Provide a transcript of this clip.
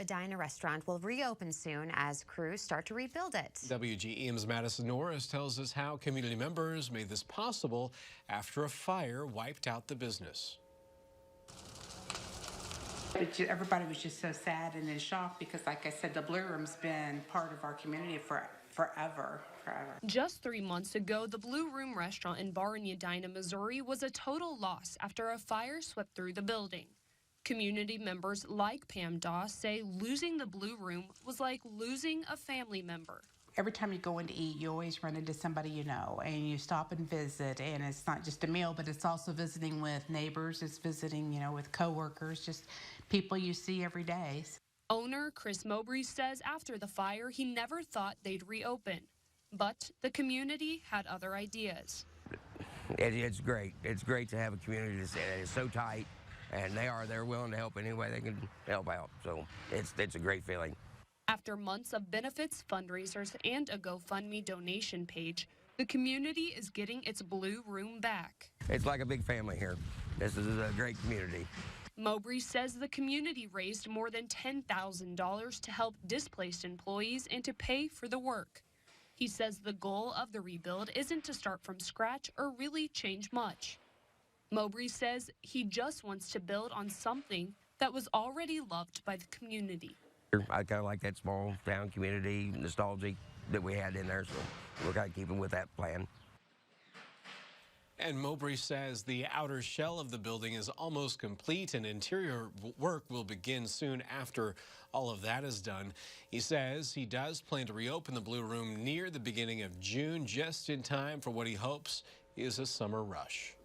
Edina restaurant will reopen soon as crews start to rebuild it. WGEM's Madison Norris tells us how community members made this possible after a fire wiped out the business. Everybody was just so sad and in shock because, like I said, the Blue Room's been part of our community for forever. Just 3 months ago, the Blue Room restaurant and bar in Edina, Missouri was a total loss after a fire swept through the building. Community members like Pam Doss say losing the Blue Room was like losing a family member. Every time you go in to eat, you always run into somebody you know, and you stop and visit, and it's not just a meal, but it's also visiting with neighbors, it's visiting, with coworkers, just people you see every day. Owner Chris Mowbray says after the fire, he never thought they'd reopen, but the community had other ideas. It's great. It's great to have a community that is so tight, and they're willing to help any way they can help out. So it's a great feeling. After months of benefits, fundraisers, and a GoFundMe donation page, the community is getting its Blue Room back. It's like a big family here. This is a great community. Mowbray says the community raised more than $10,000 to help displaced employees and to pay for the work. He says the goal of the rebuild isn't to start from scratch or really change much. Mowbray says he just wants to build on something that was already loved by the community. I kind of like that small town community nostalgia that we had in there, so we're kind of keeping with that plan. And Mowbray says the outer shell of the building is almost complete and interior work will begin soon after all of that is done. He says he does plan to reopen the Blue Room near the beginning of June, just in time for what he hopes is a summer rush.